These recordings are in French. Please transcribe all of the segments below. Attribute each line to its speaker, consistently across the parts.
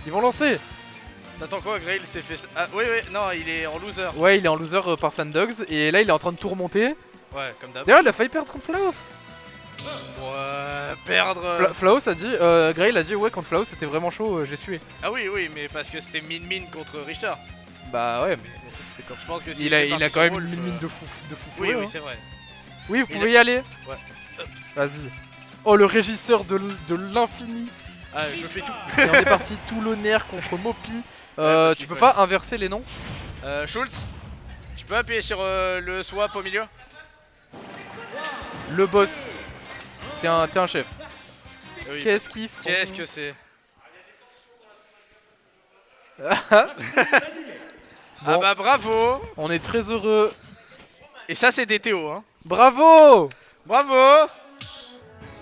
Speaker 1: Ils vont lancer.
Speaker 2: T'attends quoi, Grail s'est fait... Ah oui, oui, non, il est en loser.
Speaker 1: Ouais, il est en loser par Fandogs. Et là, il est en train de tout remonter.
Speaker 2: Ouais, comme d'hab.
Speaker 1: D'ailleurs, il a failli perdre contre Flaos.
Speaker 2: Ouais, perdre...
Speaker 1: Flaos a dit, Grail a dit, ouais, contre Flaos, c'était vraiment chaud, j'ai sué.
Speaker 2: Ah oui, oui, mais parce que c'était min-min contre Richter.
Speaker 1: Bah ouais, mais c'est comme...
Speaker 2: Je pense que
Speaker 1: Il a quand même une mine de fou.
Speaker 2: Oui, oui,
Speaker 1: hein.
Speaker 2: c'est vrai.
Speaker 1: Oui, vous pouvez y aller.
Speaker 2: Ouais.
Speaker 1: Vas-y. Oh, le régisseur de l'infini.
Speaker 2: Ah, je fais tout.
Speaker 1: Et on est parti, Toulonnaire contre Mopi.
Speaker 2: parce
Speaker 1: Tu
Speaker 2: qu'il
Speaker 1: peux
Speaker 2: faut
Speaker 1: pas inverser les noms?
Speaker 2: Schultz, tu peux appuyer sur le swap au milieu?
Speaker 1: Le boss. T'es un chef.
Speaker 2: Oui,
Speaker 1: Qu'est-ce qu'il faut?
Speaker 2: Qu'est-ce que c'est?
Speaker 1: Bon,
Speaker 2: Ah bah bravo!
Speaker 1: on est très heureux.
Speaker 2: Et ça c'est des Théo hein.
Speaker 1: Bravo!
Speaker 2: Bravo!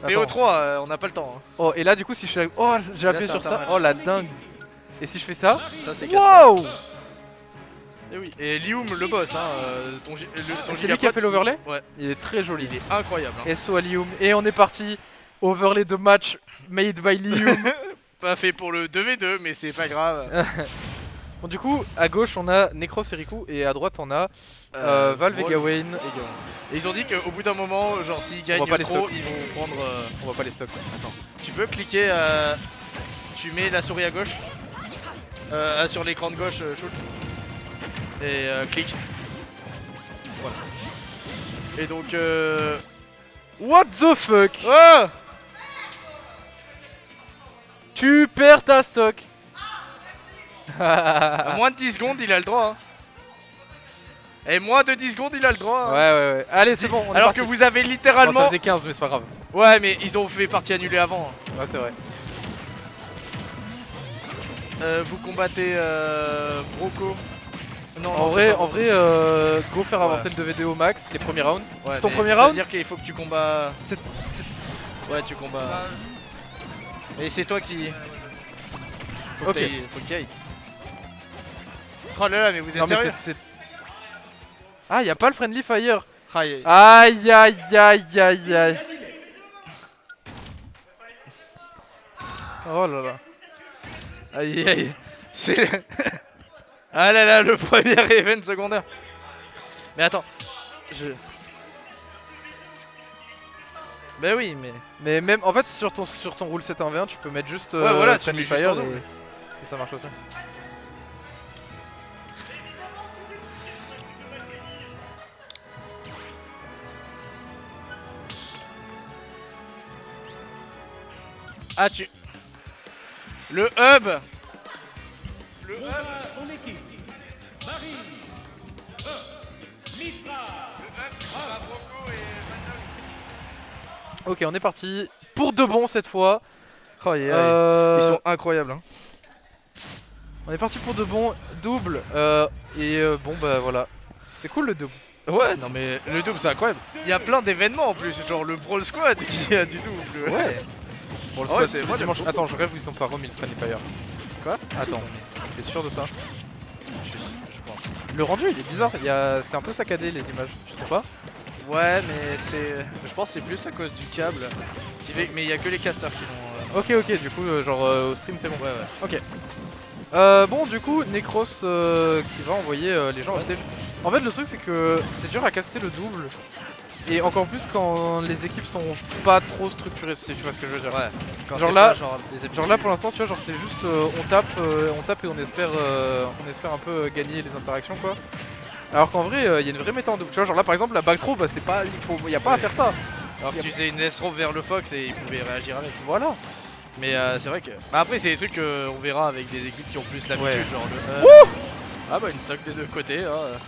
Speaker 1: Attends.
Speaker 2: PO3, on n'a pas le temps. Hein.
Speaker 1: Oh, et là, du coup, si je fais. Oh, j'ai appuyé
Speaker 2: c'est
Speaker 1: sur ça.
Speaker 2: intermatch.
Speaker 1: Oh, la dingue. Et si je fais ça?
Speaker 2: Ça c'est
Speaker 1: Wow!
Speaker 2: Et oui. Et Lium le boss, hein, ton
Speaker 1: C'est lui qui a fait l'overlay?
Speaker 2: Ouais.
Speaker 1: Il est très joli.
Speaker 2: Il est incroyable. Hein.
Speaker 1: SO à Lium. Et on est parti. Overlay de match made by Lium.
Speaker 2: Pas fait pour le 2v2, mais c'est pas grave.
Speaker 1: Bon, du coup, à gauche, on a Necros et Riku. Et à droite, on a Valve et Gawain.
Speaker 2: Et ils ont dit qu'au bout d'un moment, genre s'ils gagnent
Speaker 1: pas les
Speaker 2: trop,
Speaker 1: stocks.
Speaker 2: ils vont prendre.
Speaker 1: On voit pas les stocks. Attends.
Speaker 2: Tu peux cliquer, tu mets la souris à gauche, sur l'écran de gauche, Schultz, et clique. Voilà. Et donc,
Speaker 1: What the fuck?
Speaker 2: oh,
Speaker 1: Tu perds ta stock.
Speaker 2: à moins de 10 secondes, il a le droit. Hein. Et moins de 10 secondes, il a le droit.
Speaker 1: Ouais,
Speaker 2: Hein.
Speaker 1: ouais, ouais. Allez, c'est bon. On est
Speaker 2: Alors
Speaker 1: parti.
Speaker 2: que vous avez
Speaker 1: Bon, ça
Speaker 2: littéralement.
Speaker 1: faisait 15, mais c'est pas grave.
Speaker 2: Ouais, mais ils ont fait partie annulée avant. Hein.
Speaker 1: Ouais, c'est vrai.
Speaker 2: Vous combattez Broco. Non,
Speaker 1: En vrai, go faire avancer le 2v2 au max, les premiers rounds.
Speaker 2: Ouais,
Speaker 1: c'est ton
Speaker 2: mais
Speaker 1: premier
Speaker 2: ça veut
Speaker 1: round?
Speaker 2: dire qu'il faut que tu combats.
Speaker 1: C'est-
Speaker 2: Ouais, tu combats. Et c'est toi qui. Faut
Speaker 1: Ok.
Speaker 2: que t'ailles- faut que tu ailles. Oh là là, mais vous êtes
Speaker 1: Non, mais
Speaker 2: sérieux?
Speaker 1: Ah, y'a pas le friendly fire.
Speaker 2: Aïe.
Speaker 1: Aïe, aïe, aïe, aïe, aïe. Oh là là.
Speaker 2: Aïe aïe. C'est. Ah là là, le premier event secondaire. Mais attends. Bah oui, mais.
Speaker 1: Mais même, en fait, sur ton rule 7 en V1, tu peux mettre juste
Speaker 2: Ouais, voilà, tu
Speaker 1: friendly
Speaker 2: mets juste
Speaker 1: fire
Speaker 2: en double.
Speaker 1: et ça marche aussi.
Speaker 2: Ah, tu. Le hub. Le hub.
Speaker 3: Ton équipe. Marie. Mitra.
Speaker 2: Le hub, tu combats Broco et Van Dog.
Speaker 1: Ok, on est parti. Pour de bon cette fois.
Speaker 2: Oh, aïe, aïe.
Speaker 1: Euh,
Speaker 2: Ils sont incroyables. Hein.
Speaker 1: On est parti pour de bon. Double. Bon, bah voilà. C'est cool le double.
Speaker 2: Ouais, non mais le double c'est incroyable. Il y a plein d'événements en plus, genre le Brawl Squad qui a du double.
Speaker 1: Ouais. Bon, le
Speaker 2: Ah ouais,
Speaker 1: squad,
Speaker 2: c'est-
Speaker 1: le
Speaker 2: moi, j'aime
Speaker 1: dimanche.
Speaker 2: beaucoup.
Speaker 1: Attends, je rêve où ils ont pas remis le friendly fire.
Speaker 2: Quoi?
Speaker 1: Attends, t'es sûr de ça?
Speaker 2: Je pense.
Speaker 1: Le rendu il est bizarre, c'est un peu saccadé les images, tu trouves pas?
Speaker 2: Ouais, mais c'est. Je pense que c'est plus à cause du câble. Qui fait... Mais il y a que les casters qui l'ont.
Speaker 1: Ok, ok, du coup, au stream c'est bon.
Speaker 2: Ouais, ouais.
Speaker 1: Ok. Bon, du coup, Necros qui va envoyer les gens au stage. En fait, le truc c'est que c'est dur à caster le double. Et encore plus quand les équipes sont pas trop structurées, si tu vois ce que je veux dire.
Speaker 2: Ouais. Quand
Speaker 1: Genre
Speaker 2: c'est
Speaker 1: là-
Speaker 2: pas, genre, des
Speaker 1: Genre là pour l'instant, tu vois, genre c'est juste on tape et on espère un peu gagner les interactions quoi. Alors qu'en vrai, il y a une vraie méta en double. Tu vois, genre là par exemple, la back throw, bah c'est pas, y a pas à faire ça.
Speaker 2: Alors que tu faisais une S-rope vers le Fox et il pouvait réagir avec.
Speaker 1: Voilà.
Speaker 2: Mais c'est vrai que. Bah après, c'est des trucs qu'on verra avec des équipes qui ont plus l'habitude.
Speaker 1: Ouais.
Speaker 2: Genre le. Ah bah une stock des deux côtés. Hein.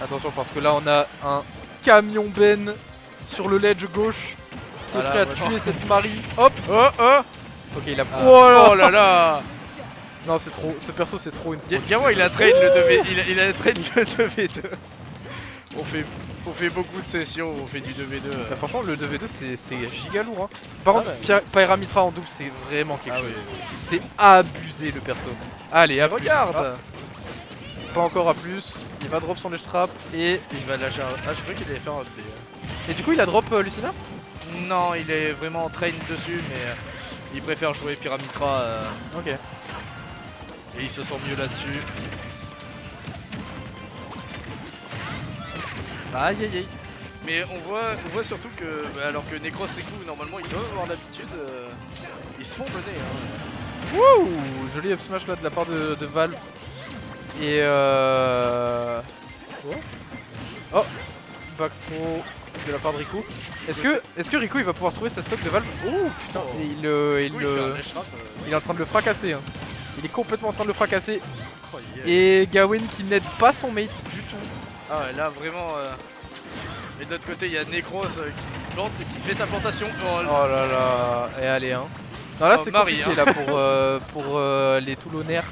Speaker 1: Attention parce que là on a un camion Ben sur le ledge gauche qui
Speaker 2: Voilà,
Speaker 1: est prêt à
Speaker 2: vraiment.
Speaker 1: tuer cette Marie. Hop.
Speaker 2: Oh oh
Speaker 1: Ok, il a.
Speaker 2: Ah.
Speaker 1: Oh
Speaker 2: Oh là là.
Speaker 1: Non, c'est trop. Ce perso, c'est trop une. fraude.
Speaker 2: Gamin il a train le 2v... il a train le 2v2. On fait beaucoup de sessions, on fait du 2v2.
Speaker 1: Bah, franchement, le 2v2 c'est giga lourd. Hein. Par contre, Pyra Mitra en double, c'est vraiment quelque
Speaker 2: Ah
Speaker 1: chose.
Speaker 2: oui.
Speaker 1: C'est abusé le perso. Allez, à plus.
Speaker 2: Regarde.
Speaker 1: Ah, pas encore à plus. Il va drop son ledge trap et.
Speaker 2: Il va lâcher un... Ah je croyais qu'il allait faire un update.
Speaker 1: Et du coup, il a drop Lucina.
Speaker 2: Non, il est vraiment en train dessus, mais Il préfère jouer Pyramitra
Speaker 1: Ok.
Speaker 2: et il se sent mieux là-dessus. Aïe aïe aïe. Mais on voit surtout que, bah, alors que Necros Riku normalement ils doivent avoir l'habitude, ils se font mener. Hein.
Speaker 1: Wouh, joli up smash là de la part de Valve. Et oh, back throw de la part de Riku. Est-ce que Riku il va pouvoir trouver sa stock de Valve? Oh putain,
Speaker 2: Oh.
Speaker 1: et
Speaker 2: Du coup, il fait un ledge trap,
Speaker 1: il est en train de le fracasser. Hein. Il est complètement en train de le fracasser.
Speaker 2: oh, yeah.
Speaker 1: Et Gawain qui n'aide pas son mate du tout.
Speaker 2: Ah ouais, là vraiment. Et de l'autre côté, il y a Necros qui plante, mais qui fait sa plantation. Oh,
Speaker 1: Oh là là, et allez hein. Non là
Speaker 2: Oh,
Speaker 1: c'est
Speaker 2: Marie,
Speaker 1: compliqué
Speaker 2: hein.
Speaker 1: là pour les Toulonnaires.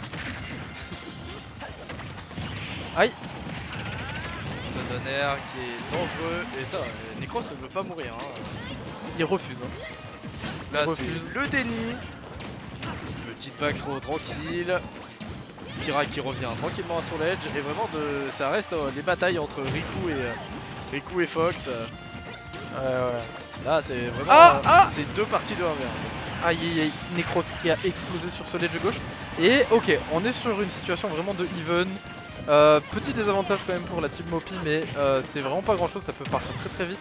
Speaker 1: Aïe.
Speaker 2: Sudden qui est dangereux. Et putain, Necros ne veut pas mourir. Hein.
Speaker 1: Il refuse. Hein.
Speaker 2: Là,
Speaker 1: Il
Speaker 2: c'est
Speaker 1: refuse.
Speaker 2: le déni. Petite back throw tranquille. Pira qui revient tranquillement à son ledge. Et vraiment, ça reste les batailles entre Riku et Fox.
Speaker 1: Ouais.
Speaker 2: Là, c'est vraiment. C'est deux parties de 1v1.
Speaker 1: Aïe aïe aïe, Necros qui a explosé sur ce ledge gauche. Et ok, on est sur une situation vraiment de even. Petit désavantage quand même pour la team Mopi, mais c'est vraiment pas grand chose, ça peut partir très très vite.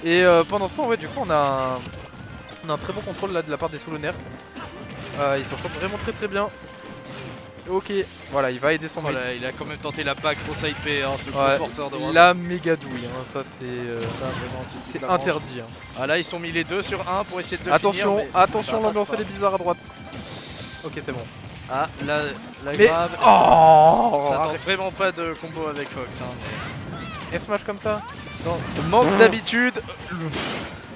Speaker 1: Et pendant ce temps, ouais, du coup, on a un très bon contrôle là de la part des Toulonnaires. Ils s'en sortent vraiment très très bien. Ok, voilà, il va aider son
Speaker 2: Oh
Speaker 1: mate.
Speaker 2: là, il a quand même tenté la back throw side P, hein, ce gros
Speaker 1: Ouais,
Speaker 2: forceur de droite.
Speaker 1: la méga douille, hein, ça c'est
Speaker 2: Ça, vraiment,
Speaker 1: c'est
Speaker 2: la manche.
Speaker 1: interdit. Hein.
Speaker 2: Ah là, ils sont mis les deux sur 1 pour essayer de le
Speaker 1: Attention,
Speaker 2: finir. mais
Speaker 1: attention,
Speaker 2: ça passe
Speaker 1: l'ambiance
Speaker 2: pas.
Speaker 1: elle est bizarre à droite. Ok, c'est bon.
Speaker 2: Ah, là, la
Speaker 1: Mais
Speaker 2: grab.
Speaker 1: oh,
Speaker 2: Ça tente
Speaker 1: arrête.
Speaker 2: vraiment pas de combo avec Fox. Hein, mais...
Speaker 1: F-smash comme ça. Non,
Speaker 2: Manque d'habitude.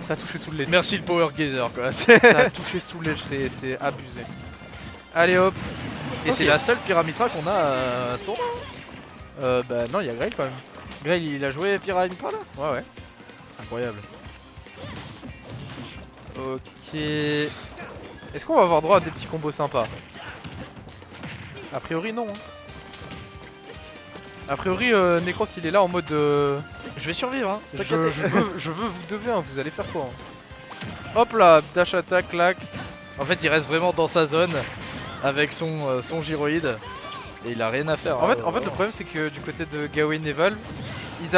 Speaker 1: ça a touché sous le ledge.
Speaker 2: Merci le Power Gazer quoi.
Speaker 1: Ça a touché sous le ledge, c'est abusé. Allez hop.
Speaker 2: Et c'est
Speaker 1: Ok.
Speaker 2: la seule Pyramitra qu'on a à ce tournoi.
Speaker 1: Bah non, il y a Grey quand même.
Speaker 2: Grey, il a joué Pyramitra là.
Speaker 1: Ouais.
Speaker 2: Incroyable.
Speaker 1: Ok. Est-ce qu'on va avoir droit à des petits combos sympas? A priori non. Hein. A priori Necros il est là en mode
Speaker 2: Je vais survivre hein.
Speaker 1: je
Speaker 2: T'inquiète.
Speaker 1: veux, vous devez, hein, vous allez faire quoi hein. Hop là, dash attack, clac.
Speaker 2: En fait, il reste vraiment dans sa zone avec son gyroïde. Et il a rien à faire.
Speaker 1: En
Speaker 2: hein,
Speaker 1: fait, le problème c'est que du côté de Gawain et Valve, ils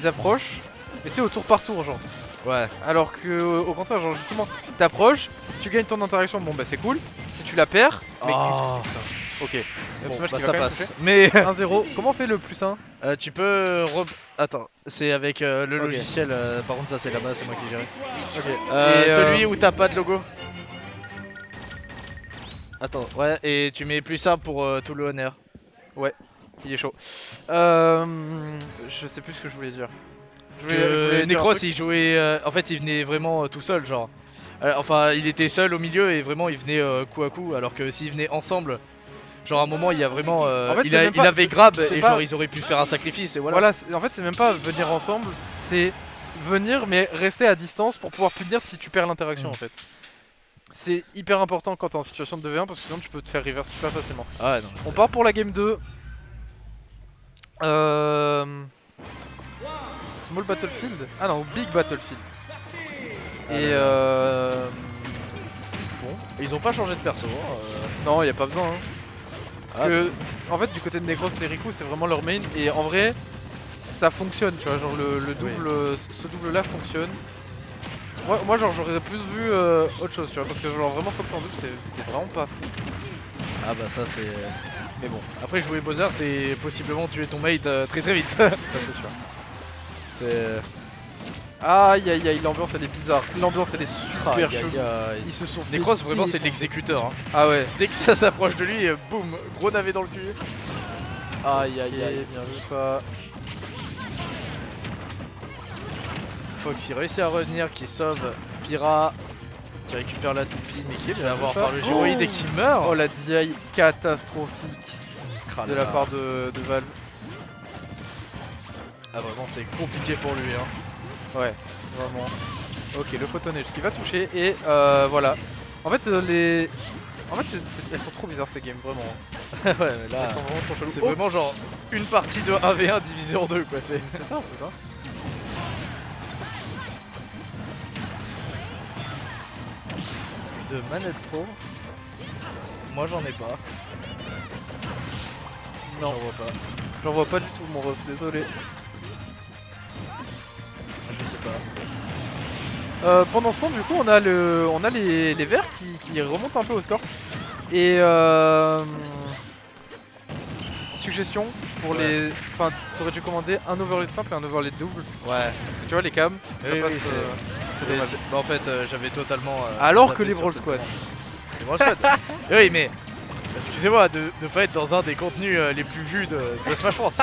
Speaker 1: approchent, mais tu sais au tour par tour genre.
Speaker 2: Ouais.
Speaker 1: Alors que au contraire, genre justement, t'approches, si tu gagnes ton interaction, bon bah c'est cool. Si tu la perds, mais qu'est-ce que c'est que ça? Ok.
Speaker 2: Bon,
Speaker 1: Smash
Speaker 2: bah,
Speaker 1: qui va
Speaker 2: ça
Speaker 1: quand même
Speaker 2: passe. Mais
Speaker 1: 1-0. Comment on fait le plus 1?
Speaker 2: tu peux. Attends, c'est avec le
Speaker 1: Ok.
Speaker 2: logiciel. Par contre, ça c'est là-bas, c'est moi qui gère.
Speaker 1: Ok.
Speaker 2: Celui où t'as pas de logo. Attends, ouais, et tu mets plus simple pour tout le honneur.
Speaker 1: Il est chaud. Je sais plus ce que je voulais dire. Je voulais dire un
Speaker 2: Necros
Speaker 1: truc.
Speaker 2: il jouait. En fait, il venait vraiment tout seul, genre. Enfin, il était seul au milieu et vraiment il venait coup à coup. Alors que s'il venait ensemble, genre à un moment, il y a vraiment.
Speaker 1: En fait,
Speaker 2: il,
Speaker 1: c'est même
Speaker 2: il
Speaker 1: pas-
Speaker 2: avait grab
Speaker 1: c'est
Speaker 2: et
Speaker 1: pas-
Speaker 2: genre ils auraient pu faire un sacrifice et voilà.
Speaker 1: Voilà, en fait, c'est même pas venir ensemble, c'est venir mais rester à distance pour pouvoir punir si tu perds l'interaction en fait. C'est hyper important quand t'es en situation de 2v1 parce que sinon tu peux te faire reverse super facilement.
Speaker 2: Ah ouais, non,
Speaker 1: On part pour la game 2. Small Battlefield? Ah non, Big Battlefield. Et bon,
Speaker 2: Ils ont pas changé de perso.
Speaker 1: non, y a pas besoin. Hein. Parce
Speaker 2: Ah.
Speaker 1: que, en fait, du côté de Necros et Riku, c'est vraiment leur main. Et en vrai, ça fonctionne, tu vois. Genre, le double, ce double-là fonctionne. Moi, genre, j'aurais plus vu autre chose, tu vois. Parce que, genre, vraiment, Fox en double, c'est vraiment pas fou.
Speaker 2: Ah bah ça c'est.
Speaker 1: Mais bon,
Speaker 2: Après jouer Bowser c'est possiblement tuer ton mate très très vite.
Speaker 1: ça c'est sûr.
Speaker 2: C'est.
Speaker 1: Aïe aïe aïe, l'ambiance elle est bizarre. L'ambiance elle est super
Speaker 2: Aïe,
Speaker 1: chelou.
Speaker 2: aïe, aïe.
Speaker 1: Ils se sont fait
Speaker 2: Necros vraiment c'est
Speaker 1: défoncer.
Speaker 2: l'exécuteur. Hein.
Speaker 1: Ah ouais.
Speaker 2: Dès que ça s'approche de lui, boum, gros navet dans le cul. Aïe aïe
Speaker 1: Ok,
Speaker 2: aïe.
Speaker 1: bien vu ça.
Speaker 2: Fox il réussit à revenir, qui sauve Pyra, qui récupère la toupie mais qui se fait
Speaker 1: bien
Speaker 2: avoir
Speaker 1: vu
Speaker 2: par
Speaker 1: ça.
Speaker 2: le gyroïde et qui meurt.
Speaker 1: Oh la DI catastrophique
Speaker 2: Ah
Speaker 1: de
Speaker 2: là
Speaker 1: la
Speaker 2: là.
Speaker 1: part de Valve.
Speaker 2: Ah vraiment c'est compliqué pour lui hein.
Speaker 1: Ouais, vraiment. Ok, le photonnage qui va toucher et voilà. En fait, elles sont trop bizarres ces games, vraiment.
Speaker 2: Ouais mais là
Speaker 1: Elles sont vraiment trop cheloues.
Speaker 2: c'est
Speaker 1: Oh,
Speaker 2: vraiment genre une partie de 1v1 divisé en deux quoi. C'est.
Speaker 1: c'est ça, c'est ça.
Speaker 2: de manette pro. Moi j'en ai pas.
Speaker 1: Non,
Speaker 2: J'en vois pas.
Speaker 1: j'en vois pas du tout mon ref, désolé.
Speaker 2: Je sais pas.
Speaker 1: Pendant ce temps, du coup, on a les verts qui remontent un peu au score. Et suggestion pour
Speaker 2: Ouais.
Speaker 1: les. Enfin, t'aurais dû commander un overlay simple et un overlay double.
Speaker 2: Ouais.
Speaker 1: Parce que tu vois, les cams, ça
Speaker 2: Oui,
Speaker 1: passe,
Speaker 2: oui,
Speaker 1: c'est
Speaker 2: Et
Speaker 1: dommage.
Speaker 2: bah, en fait, j'avais totalement.
Speaker 1: Alors
Speaker 2: zappé
Speaker 1: que les
Speaker 2: sur
Speaker 1: Brawl
Speaker 2: cette
Speaker 1: Squad.
Speaker 2: commande. Les Brawl Squad. Oui, mais excusez-moi de pas être dans un des contenus les plus vus de Smash France.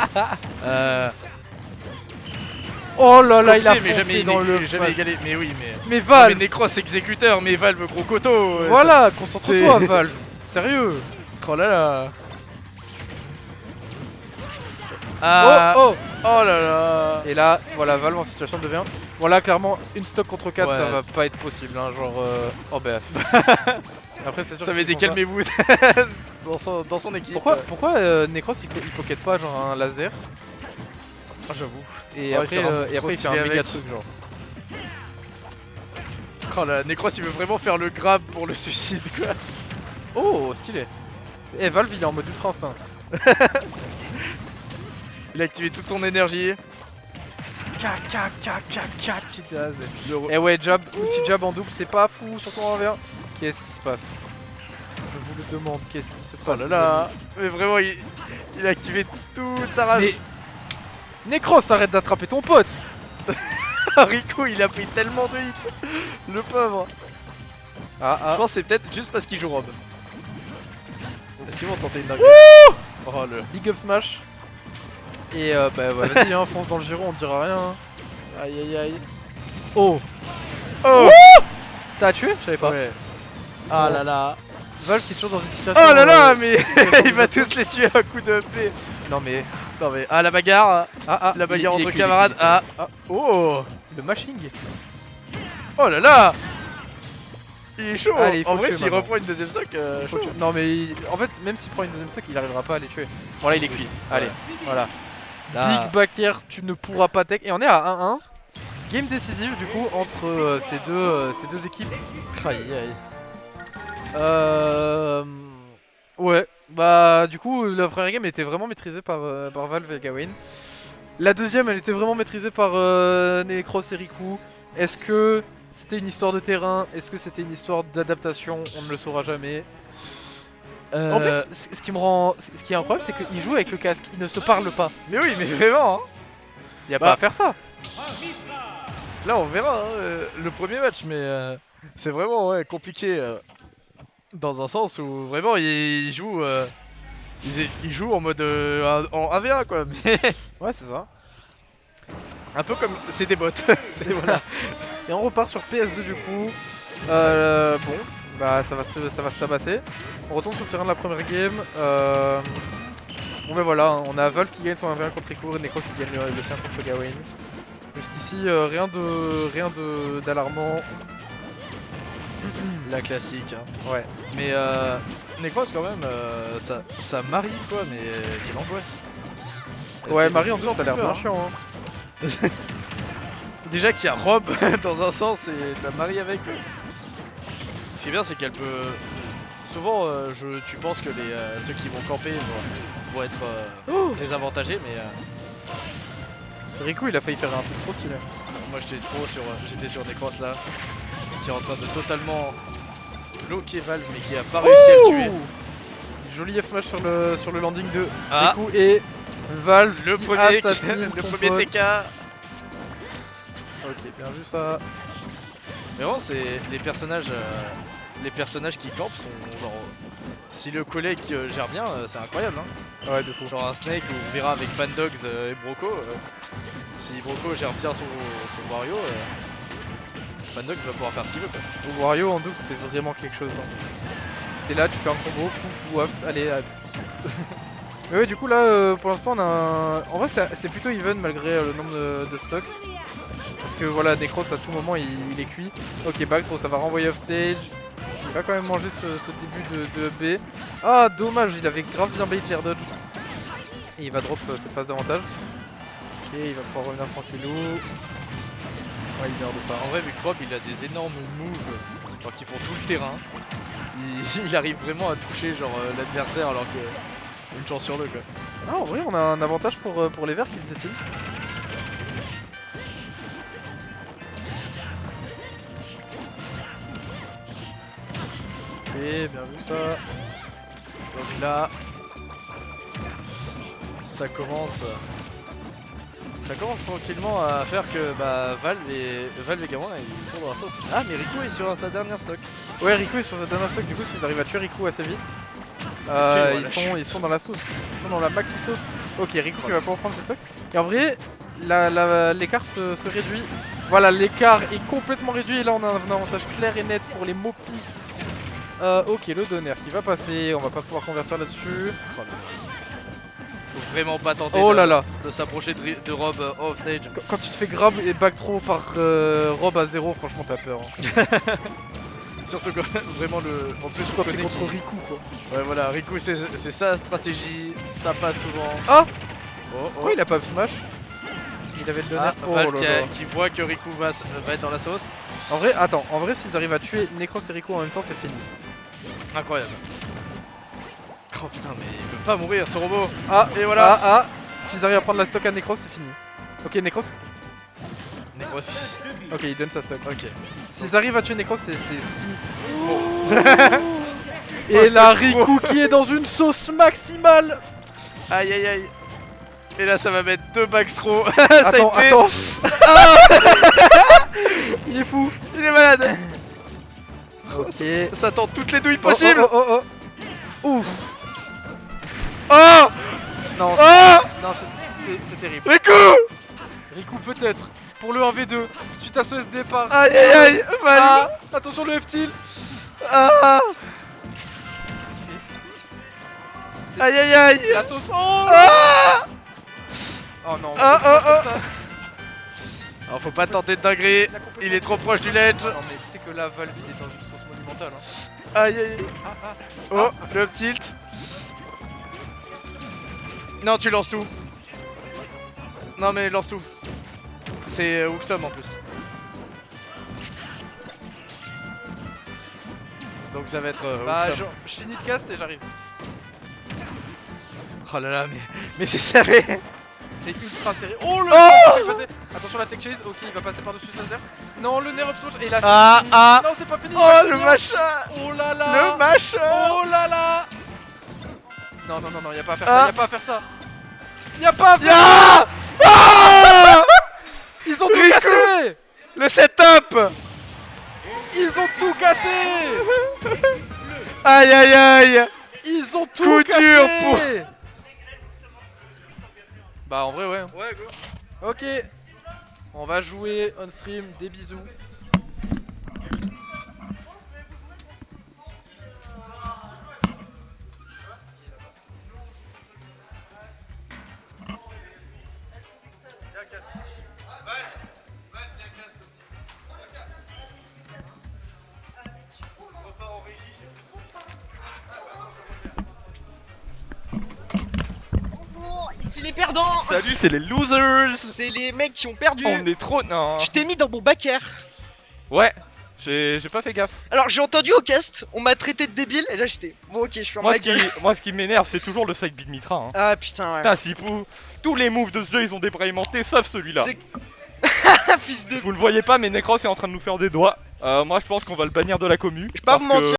Speaker 1: Oh là là, il a
Speaker 2: Obligé, mais
Speaker 1: foncé
Speaker 2: jamais,
Speaker 1: dans le.
Speaker 2: jamais égalé. Mais oui, mais.
Speaker 1: Mais
Speaker 2: Non,
Speaker 1: Valve,
Speaker 2: mais Necros exécuteur, mais Valve gros coteau.
Speaker 1: voilà, concentre-toi,
Speaker 2: c'est-
Speaker 1: Valve. Sérieux.
Speaker 2: Oh là là. Ah.
Speaker 1: Oh, oh.
Speaker 2: Oh là là.
Speaker 1: Et là, voilà, Valve en situation de bien. Voilà, clairement, une stock contre 4,
Speaker 2: Ouais.
Speaker 1: ça va pas être possible. Hein, genre, oh bah. Après, c'est sûr.
Speaker 2: Ça
Speaker 1: que
Speaker 2: avait
Speaker 1: c'est
Speaker 2: dit
Speaker 1: pour ça.
Speaker 2: calmez-vous dans son équipe.
Speaker 1: Pourquoi Necros il pocket pas genre un laser
Speaker 2: Ah, j'avoue.
Speaker 1: et
Speaker 2: Ouais,
Speaker 1: après,
Speaker 2: faire un move
Speaker 1: et
Speaker 2: trop
Speaker 1: après il fait un
Speaker 2: stylé
Speaker 1: méga
Speaker 2: avec.
Speaker 1: truc genre.
Speaker 2: Oh là, Necros il veut vraiment faire le grab pour le suicide quoi.
Speaker 1: Oh, stylé. Et Valve il est en mode ultra instinct.
Speaker 2: Il a activé toute son énergie.
Speaker 1: Petit gaz.
Speaker 2: Le-
Speaker 1: Et ouais, jab, ulti jab en double, c'est pas fou, surtout en 1v1. Qu'est-ce qui se passe? Je vous le demande, qu'est-ce qui se
Speaker 2: Oh
Speaker 1: passe?
Speaker 2: là
Speaker 1: les
Speaker 2: là. Mais vraiment il a activé toute sa rage.
Speaker 1: amis Mais Necros, arrête d'attraper ton pote.
Speaker 2: Rico il a pris tellement de hits. Le pauvre.
Speaker 1: Ah
Speaker 2: Je
Speaker 1: ah.
Speaker 2: pense que c'est peut-être juste parce qu'il joue Rob. Si on tentait une dinguerie. Oh le.
Speaker 1: Big up smash. Et bah vas-y, hein, fonce dans le giron, on dira rien. Hein.
Speaker 2: Aïe aïe aïe.
Speaker 1: Oh,
Speaker 2: Oh
Speaker 1: ça a tué? Je savais pas.
Speaker 2: ouais. Ah
Speaker 1: Bon.
Speaker 2: là là.
Speaker 1: Valve qui est toujours dans une situation.
Speaker 2: Oh là là mais il va tous les tuer à coup de P.
Speaker 1: Non mais.
Speaker 2: Non mais ah la bagarre.
Speaker 1: Ah,
Speaker 2: La bagarre
Speaker 1: il est
Speaker 2: entre
Speaker 1: cuit,
Speaker 2: camarades.
Speaker 1: il est cuit,
Speaker 2: Ah. Oh.
Speaker 1: le mashing.
Speaker 2: Oh là là. Il est chaud.
Speaker 1: Allez, il faut
Speaker 2: en vrai
Speaker 1: tuer
Speaker 2: s'il
Speaker 1: maintenant.
Speaker 2: reprend une deuxième sock,
Speaker 1: Faut
Speaker 2: chaud.
Speaker 1: tuer. Non mais en fait, même s'il prend une deuxième stock, il arrivera pas à les tuer. Bon là il est cuit. Allez, voilà.
Speaker 2: Là.
Speaker 1: Big backer, tu ne pourras pas tech. Et on est à 1-1. Game décisive du coup entre ces deux équipes.
Speaker 2: Aïe aïe.
Speaker 1: Ouais, bah du coup la première game était vraiment maîtrisée par Valve et Gawain. La deuxième elle était vraiment maîtrisée par Necros et Riku. Est-ce que c'était une histoire de terrain? Est-ce que c'était une histoire d'adaptation? On ne le saura jamais. En plus, ce qui est incroyable, c'est qu'ils jouent avec le casque, ils ne se parlent pas.
Speaker 2: Mais oui, mais vraiment. Hein.
Speaker 1: Il y a
Speaker 2: Bah.
Speaker 1: pas à faire ça.
Speaker 2: Là, on verra le premier match, mais c'est vraiment ouais, compliqué dans un sens où vraiment ils jouent, ils jouent en mode en 1v1 quoi. Mais
Speaker 1: Ouais, c'est ça.
Speaker 2: un peu comme c'est des bots. Voilà.
Speaker 1: Et on repart sur PS2 du coup. Bon, bah ça va se tabasser. On retourne sur le terrain de la première game. Bon ben voilà, on a Valve qui gagne son 1v1 contre Rico et Necros qui gagne le sien contre Gawain. Jusqu'ici, rien d'alarmant.
Speaker 2: La classique. Hein.
Speaker 1: Ouais.
Speaker 2: Mais Necros quand même, ça marie quoi, mais quelle angoisse.
Speaker 1: Ouais,
Speaker 2: fait
Speaker 1: Marie
Speaker 2: de
Speaker 1: en
Speaker 2: plus
Speaker 1: plus ça a l'air
Speaker 2: plus
Speaker 1: bien
Speaker 2: peur,
Speaker 1: chiant. Hein.
Speaker 2: Déjà qu'il y a Rob dans un sens et t'as Marie avec eux. Ce qui est bien c'est qu'elle peut... Souvent tu penses que ceux qui vont camper vont être désavantagés mais
Speaker 1: Rico il a failli faire un truc trop stylé.
Speaker 2: moi j'étais sur Necros là qui est en train de totalement bloquer Valve mais qui a pas réussi à le tuer.
Speaker 1: Joli F smash sur le landing de
Speaker 2: Ah.
Speaker 1: Rico et Valve
Speaker 2: Le
Speaker 1: qui
Speaker 2: premier,
Speaker 1: assassine
Speaker 2: le
Speaker 1: son
Speaker 2: premier
Speaker 1: pote.
Speaker 2: TK.
Speaker 1: Ok, bien vu ça.
Speaker 2: Mais vraiment c'est les personnages qui campent sont genre si le collègue gère bien c'est incroyable hein.
Speaker 1: Ouais, de fou.
Speaker 2: Genre un Snake où on verra avec Fandogs et Broco si Broco gère bien son Wario Fandogs va pouvoir faire ce qu'il veut quoi.
Speaker 1: Wario en double c'est vraiment quelque chose. Hein. T'es là, tu fais un combo, pouf, waf, allez. Mais ouais, du coup là pour l'instant on a un... En vrai c'est plutôt even malgré le nombre de stocks. Parce que voilà, Necros à tout moment il est cuit. Ok, Backthrow ça va renvoyer off stage. Il va quand même manger ce début de B. Ah dommage, il avait grave bien bait l'air dodge. Et il va drop cette phase d'avantage. Ok, il va pouvoir revenir tranquillou. Ouais, il meurt de ça.
Speaker 2: En vrai vu que Rob il a des énormes moves genre qui font tout le terrain. Il arrive vraiment à toucher genre l'adversaire alors que une chance sur deux quoi.
Speaker 1: Ah, en vrai, on a un avantage pour les verts qui se dessinent. Ok, bien vu ça.
Speaker 2: Donc là, ça commence tranquillement à faire que bah, Valve et Gamin ils sont dans la sauce. Ah mais Riku est sur sa dernière stock.
Speaker 1: Ouais, Riku est sur sa dernière stock, du coup, s'ils arrivent à tuer Riku assez vite, ils sont dans la sauce. Ils sont dans la maxi sauce. Ok, Riku qui va pouvoir prendre ses stocks. Et en vrai, l'écart se réduit. Voilà, l'écart est complètement réduit. Et là, on a un avantage clair et net pour les Mopi. Ok, le donner qui va passer. On va pas pouvoir convertir là-dessus.
Speaker 2: Oh là là. Faut vraiment pas tenter
Speaker 1: Oh là là.
Speaker 2: de s'approcher de Rob off stage.
Speaker 1: Quand tu te fais grab et back throw par Rob à 0, franchement, t'as peur. Hein.
Speaker 2: Surtout quand vraiment le. En plus,
Speaker 1: Quand t'es
Speaker 2: connais
Speaker 1: contre Riku, quoi.
Speaker 2: Ouais, voilà, Riku c'est sa stratégie, ça passe souvent.
Speaker 1: Ah,
Speaker 2: Oh,
Speaker 1: pourquoi il a pas up smash? Il avait le donner.
Speaker 2: Ah,
Speaker 1: Oh
Speaker 2: Val
Speaker 1: là là.
Speaker 2: qui voit que Riku va être dans la sauce.
Speaker 1: En vrai, attends, en vrai, s'ils arrivent à tuer Necros et Riku en même temps, c'est fini.
Speaker 2: Incroyable. Oh putain, mais il veut pas mourir ce robot.
Speaker 1: Ah,
Speaker 2: Et voilà.
Speaker 1: Ah, s'ils arrivent à prendre la stock à Necros, c'est fini. Ok, Necros.
Speaker 2: Necros.
Speaker 1: Ok, il donne sa stock.
Speaker 2: Ok.
Speaker 1: S'ils arrivent à tuer Necros, c'est fini.
Speaker 2: Bon.
Speaker 1: Et
Speaker 2: Oh,
Speaker 1: là,
Speaker 2: c'est
Speaker 1: Riku qui est dans une sauce maximale.
Speaker 2: Aïe aïe aïe. Et là, ça va mettre 2 backstro. Ça
Speaker 1: Attends,
Speaker 2: y fait.
Speaker 1: attends.
Speaker 2: Ah,
Speaker 1: Il est fou.
Speaker 2: il est malade.
Speaker 1: Ok.
Speaker 2: Ça tente toutes les douilles
Speaker 1: Oh,
Speaker 2: possibles.
Speaker 1: oh. Ouf.
Speaker 2: Oh,
Speaker 1: Non,
Speaker 2: oh,
Speaker 1: non, c'est terrible.
Speaker 2: Riku.
Speaker 1: Riku peut-être. Pour le 1v2. Suite à ce SD par.
Speaker 2: Aïe aïe aïe. Val.
Speaker 1: Ah, attention le F-tilt.
Speaker 2: Ah.
Speaker 1: Qu'est-ce qu'il fait?
Speaker 2: Aïe aïe aïe.
Speaker 1: C'est la sauce. Oh.
Speaker 2: Ah.
Speaker 1: Oh non.
Speaker 2: Ah,
Speaker 1: on peut pas
Speaker 2: ah,
Speaker 1: faire ça.
Speaker 2: Alors faut pas tenter de dinguerie.
Speaker 1: Il a complètement-
Speaker 2: Il est trop proche du ledge.
Speaker 1: Ah non mais tu sais que là Valve il est dans une sauce monumentale hein.
Speaker 2: Aïe aïe aïe.
Speaker 1: Ah
Speaker 2: Oh, le up tilt. Non, tu lances tout. Non, mais lance tout. C'est Wookstom en plus. Donc ça va être
Speaker 1: Bah
Speaker 2: Wookstom.
Speaker 1: je finis de cast et j'arrive.
Speaker 2: Oh là là, mais c'est serré.
Speaker 1: C'est ultra serré. Oh le
Speaker 2: Oh
Speaker 1: il est passé. Attention la tech chase, ok il va passer par-dessus ce laser. Non le nerf upsurge et là
Speaker 2: Ah,
Speaker 1: c'est fini.
Speaker 2: ah.
Speaker 1: Non c'est pas fini. il
Speaker 2: Oh,
Speaker 1: va
Speaker 2: le
Speaker 1: finir.
Speaker 2: machin.
Speaker 1: Oh là là.
Speaker 2: Le machin.
Speaker 1: Oh là là. Non, y'a pas à faire
Speaker 2: Ah.
Speaker 1: ça, y'a pas à faire ça. Y'a pas à faire
Speaker 2: Ya. Ah.
Speaker 1: Ils ont tout
Speaker 2: Riku.
Speaker 1: cassé.
Speaker 2: Le setup.
Speaker 1: Ils ont tout cassé.
Speaker 2: Aïe aïe aïe.
Speaker 1: Ils ont tout
Speaker 2: Coup
Speaker 1: cassé.
Speaker 2: dur pour-
Speaker 1: Bah en vrai ouais.
Speaker 2: Ouais, go.
Speaker 1: Ok. On va jouer on stream, des bisous.
Speaker 4: Bonjour, ici les perdants.
Speaker 5: Salut, c'est les losers.
Speaker 4: C'est les mecs qui ont perdu.
Speaker 5: On est trop... Non.
Speaker 4: Tu t'es mis dans mon backer.
Speaker 5: Ouais, j'ai pas fait gaffe.
Speaker 4: Alors j'ai entendu au cast, on m'a traité de débile et là j'étais bon ok je suis en
Speaker 5: Moi,
Speaker 4: ma
Speaker 5: ce
Speaker 4: gueule.
Speaker 5: moi, ce qui m'énerve, c'est toujours le side beat Mitra. Hein.
Speaker 4: Ah putain ouais.
Speaker 5: Putain, si tous les moves de ce jeu, ils ont débraillementé, sauf celui-là.
Speaker 4: C'est- Fils de...
Speaker 5: Vous le voyez pas, mais Necros est en train de nous faire des doigts. Moi, je pense qu'on va le bannir de la commu.
Speaker 4: Je vais pas vous
Speaker 5: parce que-
Speaker 4: mentir.